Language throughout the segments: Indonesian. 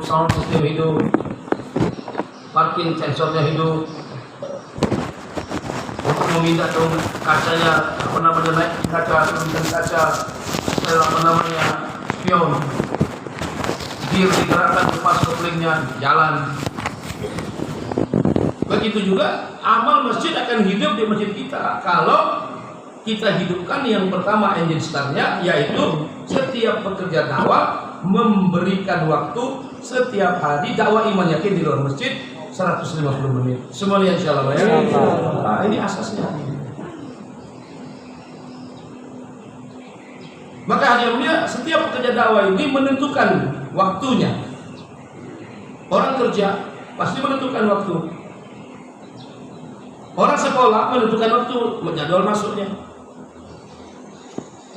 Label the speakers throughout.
Speaker 1: sound system hidup, parking sensornya hidup, untuk memindah kacanya naik kaca, turunkan kaca, spion, gear digerakkan, lepas koplingnya, jalan. Begitu juga amal masjid akan hidup di masjid kita kalau kita hidupkan yang pertama engine startnya, yaitu setiap pekerja dakwah memberikan waktu setiap hari dakwah iman yakin di luar masjid 150 menit. Semuanya insyaallah ya. Nah, ini asasnya. Maka hadiahnya setiap pekerja dakwah ini menentukan waktunya. Orang kerja pasti menentukan waktu. Orang sekolah menentukan waktu, menjadwal masuknya.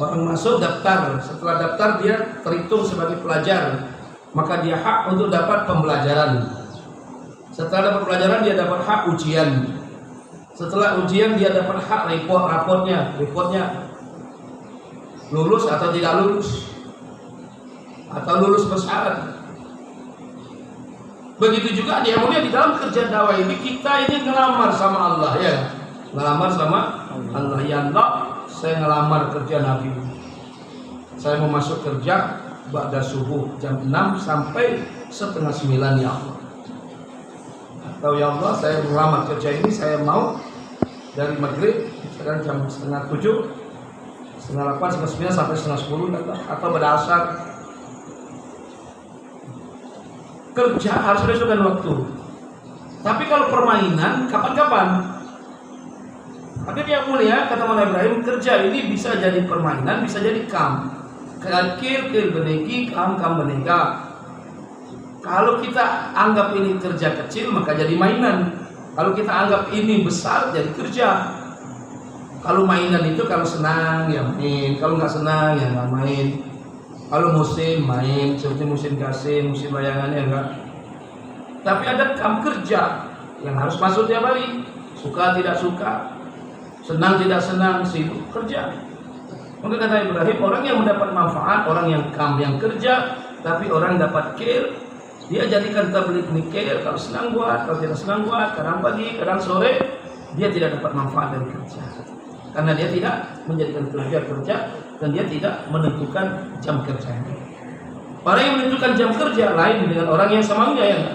Speaker 1: Orang masuk daftar, setelah daftar dia terhitung sebagai pelajar, maka dia hak untuk dapat pembelajaran. Setelah dapat pelajaran dia dapat hak ujian. Setelah ujian dia dapat hak reportnya, lulus atau tidak lulus, atau lulus bersyarat. Begitu juga dia mulia di dalam kerja dakwah ini, kita ini ngelamar sama Allah ya, ngelamar sama Allah. Ya Allah, saya ngelamar kerja Nabi, saya mau masuk kerja ba'da subuh jam 6 sampai setengah 9 ya Allah. Atau ya Allah, saya ngelamar kerja ini, saya mau dari maghrib sekarang jam setengah 7, setengah 8, setengah 9 sampai setengah 10, atau pada asar. Kerja harus menentukan waktu. Tapi kalau permainan kapan-kapan. Tapi yang mulia kata Maulana Ibrahim, kerja ini bisa jadi permainan, bisa jadi kam. Kil benegi, kam benega. Kalau kita anggap ini kerja kecil maka jadi mainan. Kalau kita anggap ini besar jadi kerja. Kalau mainan itu kalau senang ya main, kalau nggak senang ya nggak main. Kalau musim main, seperti musim kasih, musim bayangan ya enggak. Tapi ada kam kerja yang harus masuk tiap hari. Suka tidak suka, senang tidak senang, sibuk kerja. Maka kata Ibrahim, orang yang mendapat manfaat, orang yang kam yang kerja, tapi orang dapat care, dia jadikan tabligh mikir, kalau senang buat, kalau tidak senang buat, kadang pagi, kadang sore, dia tidak dapat manfaat dari kerja. Karena dia tidak menjadikan kerja, dan dia tidak menentukan jam kerjanya. Orang yang menentukan jam kerja lain dengan orang yang semangatnya ya.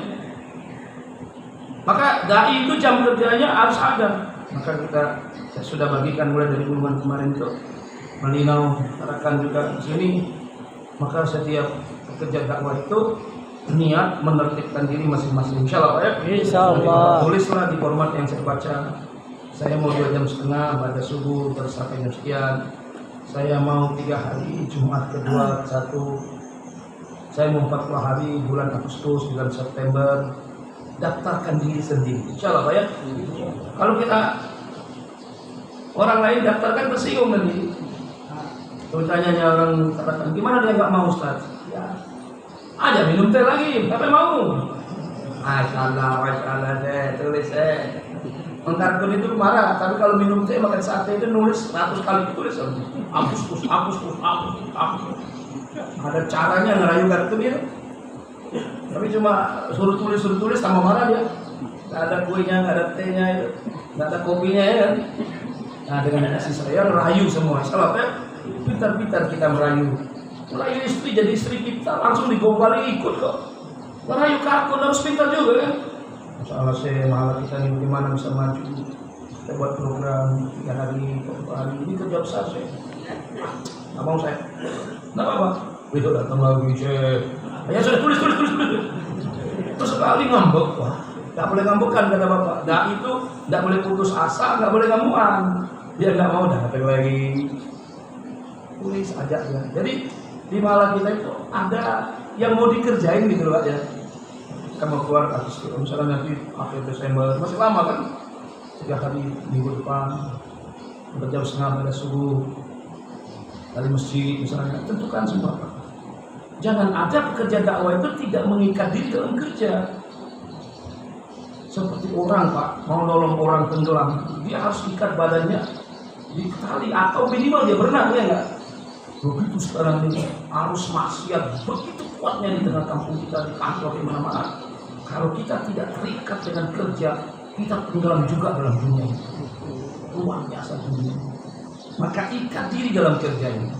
Speaker 1: Maka dai itu jam kerjanya harus ada. Maka saya sudah bagikan mulai dari bulan kemarin itu Malinau, Tarakan juga di sini. Maka setiap pekerja dakwah itu niat menertibkan diri masing-masing. Insyaallah ya. Insyaallah. Tulislah di format yang saya baca. Saya mau 2 jam setengah pada subuh terus sampai jam sekian. Saya mau 3 hari Jumat kedua 1. Saya mau 40 hari bulan Agustus, bulan September. Daftarkan diri sendiri. Insyaallah Pak ya. Kalau kita orang lain daftarkan tersinggung nanti. Tanya orang katakan gimana dia nggak mau Ustaz? Ya. Aja minum teh lagi, tapi mau. Masyaallah deh, tulis Mengkartun itu marah, tapi kalau minum teh makan sate itu nulis 100 kali tulis. Hapus. Ada caranya ngerayu kartun itu. Tapi cuma suruh tulis sama marah dia. Nggak ada kuenya, nggak ada tehnya itu, nggak ada kopinya ya kan. Nah dengan kasih sayang rayu semua. Salah ya, pintar-pintar kita merayu. Merayu istri jadi istri kita langsung digombali ikut kok. Merayu kartun harus pintar juga kan. Masalah saya malah kita ini bagaimana bisa maju. Kita buat program 3 hari, 4 hari, ini kerja besar saya. Nggak mau saya. Nggak apa-apa. Itu datang lagi saya. Ya sudah tulis. Terus sekali ngambek. Wah, nggak boleh ngambekan kata bapak. Nah itu nggak boleh putus asa, nggak boleh ngamuan. Dia nggak mau datang lagi. Tulis aja ya. Jadi di malam kita itu ada yang mau dikerjain gitu Pak ya. Kita mau keluar Agustus, misalnya nanti akhir Desember, masih lama kan? 3 hari minggu depan, jam setengah pada subuh, dari masjid misalnya, tentukan semua Pak. Jangan ada pekerja dakwah itu tidak mengikat diri dalam kerja. Seperti orang Pak, mau nolong orang tenggelam, dia harus ikat badannya di tali atau minimal dia berenang ya enggak? Begitu sekarang ini arus maksiat begitu sekuat-kuatnya di tengah kampung kita, di kantor, di mana-mana. Kalau kita tidak terikat dengan kerja, kita tenggelam juga dalam dunia ini. Luar biasa dunia. Maka ikat diri dalam kerja ini.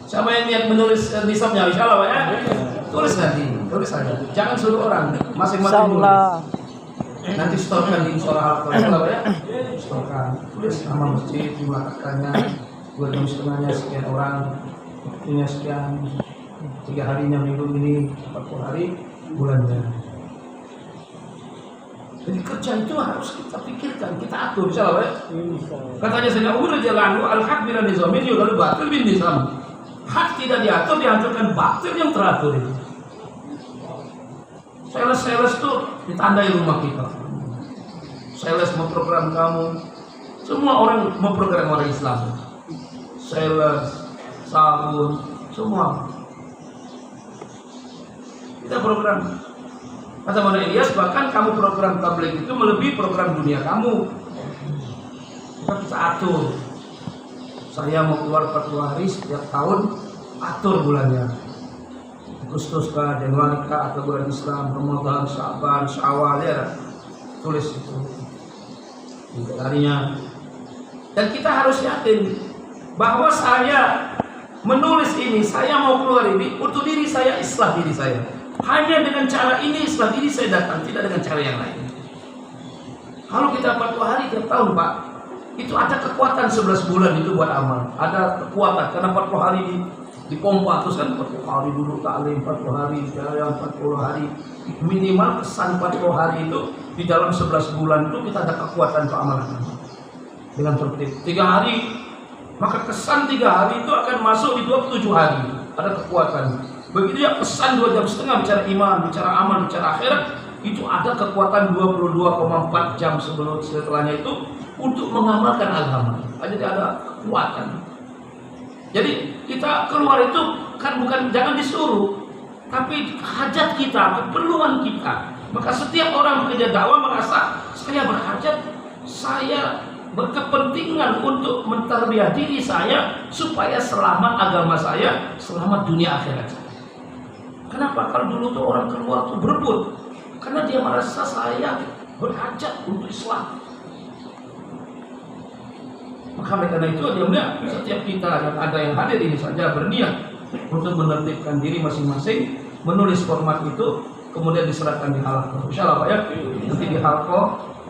Speaker 1: Siapa yang niat menulis nisabnya, insya Allah ya? Tulis nanti, tulis saja. Jangan suruh orang, masing-masing tulis. Nanti setorkan di musola Al-Qur'an ya? Setorkan. Tulis nama masjid, jumlah kakaknya, 2 jam setengahnya sekian orang, waktunya sekian, 3 harinya minggu ini, 40 hari, bulannya. Jadi kerja itu harus kita pikirkan, kita atur, insya Allah ya? Katanya Sayyidina Umar radhiyallahu anhu, al-haq bila nizamin yughal batil bin nizam. Hak tidak diatur, dihancurkan, batil yang teratur itu. Sales itu ditandai rumah kita. Sales memprogram kamu. Semua orang memprogram orang Islam. Sales, sabun, semua. Kita program. Kata Mana Ilyas, bahkan kamu program tabligh itu melebihi program dunia kamu. Kita atur. Saya mau keluar 40 hari setiap tahun, atur bulannya. Agustus kah, Januari kah, atau bulan Islam, Ramadan, Sya'ban, Syawal, ya, tulis itu harinya. Dan kita harus yakin bahwa saya menulis ini, saya mau keluar ini untuk diri saya, islah diri saya. Hanya dengan cara ini islah diri saya datang, tidak dengan cara yang lain. Kalau kita 40 hari tiap tahun, Pak, itu ada kekuatan 11 bulan itu buat amal. Ada kekuatan karena 40 hari dipompa terus kan, 40 hari dulu taklim, 40 hari jaya, 40 hari minimal kesan 40 hari itu di dalam 11 bulan itu kita ada kekuatan keamalan dengan tertib 3 hari, maka kesan 3 hari itu akan masuk di 27 hari, ada kekuatan. Begitu ya pesan 2 jam setengah bicara iman, bicara amal, bicara akhirat, itu ada kekuatan 22,4 jam setelahnya itu untuk mengamalkan agama. Jadi ada kekuatan. Jadi kita keluar itu kan bukan jangan disuruh, tapi hajat kita, keperluan kita. Maka setiap orang bekerja dakwah merasa saya berhajat, saya berkepentingan untuk mentarbiyah diri saya supaya selamat agama saya, selamat dunia akhirat saya. Kenapa? Kalau dulu tuh orang keluar tuh berebut, karena dia merasa saya berhajat untuk Islam. Maka karena itu dia melihat setiap kita yang ada yang hadir ini saja berniat untuk menertibkan diri masing-masing, menulis format itu, kemudian diserahkan di halaqah. Insyaallah Pak ya. Nanti di halaqah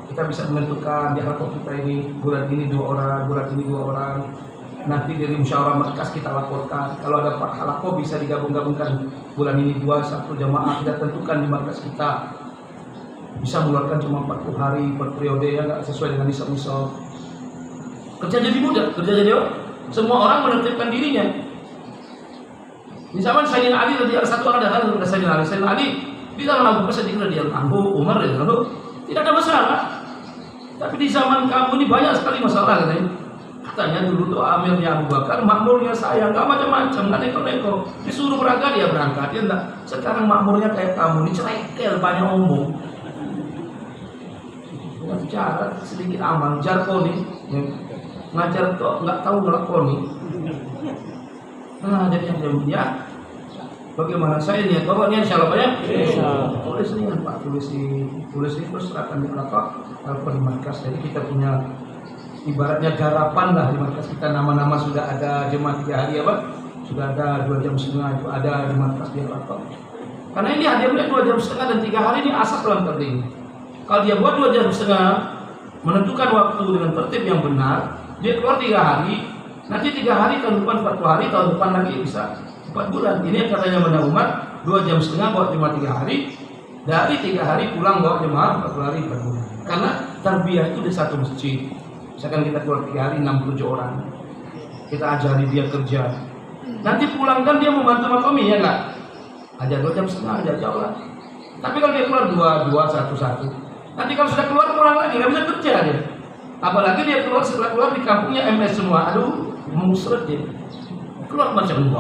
Speaker 1: kita bisa menentukan di halaqah kita ini bulan ini 2 orang, bulan ini 2 orang. Nanti dari musyawarah markas kita laporkan. Kalau ada 4 halaqah bisa digabung-gabungkan. Bulan ini 2, 1 jamaah kita tentukan di markas kita. Bisa mengeluarkan cuma 40 hari per periode ya, nggak sesuai dengan nisab-nisab. Kerja jadi mudah, kerja jadi orang. Semua orang menertibkan dirinya. Di zaman Sayyidina Ali tadi ada satu orang datang kepada Sayyidina Ali. Sayyidina Ali bisa melakukan sedikit dia Abu Umar dia lalu tidak ada masalah. Tapi di zaman kamu ini banyak sekali masalah katanya. Katanya dulu tuh amirnya Abu Bakar, makmurnya saya, nggak macam-macam, nggak neko-neko. Disuruh berangkat dia berangkat, dia enggak. Sekarang makmurnya kayak kamu, dicerekel banyak omong. Bicara sedikit aman, jargoni. Ngajar kok nggak tahu ngelakoni. Nah jadi yang dia bagaimana saya niat bahwa niat insyaallah Pak ya. Tulis ini kan Pak, tulis ini terus serahkan di apa di markas. Jadi kita punya ibaratnya garapan lah di markas kita, nama-nama sudah ada jemaah 3 hari ya Pak. Sudah ada 2 jam setengah itu ada di markas dia Pak. Karena ini hadirnya 2 jam setengah dan 3 hari ini asas dalam tertib. Kalau dia buat 2 jam setengah menentukan waktu dengan tertib yang benar, dia keluar 3 hari, nanti 3 hari tahun depan 40 hari, tahun depan lagi bisa 4 bulan. Ini yang katanya Mana Umar, 2 jam setengah buat cuma 3 hari, dari 3 hari pulang bawa jemaah 40 hari 4 bulan. Karena tarbiyah itu di satu masjid. Misalkan kita keluar 3 hari 67 orang, kita ajari dia kerja. Nanti pulang kan dia membantu makomi ya nggak? Ajar 2 jam setengah aja jauh lah. Tapi kalau dia keluar 2, 1, 1, nanti kalau sudah keluar pulang lagi nggak bisa kerja dia. Apalagi dia keluar setelah keluar di kampungnya MS semua, aduh musret dia keluar macam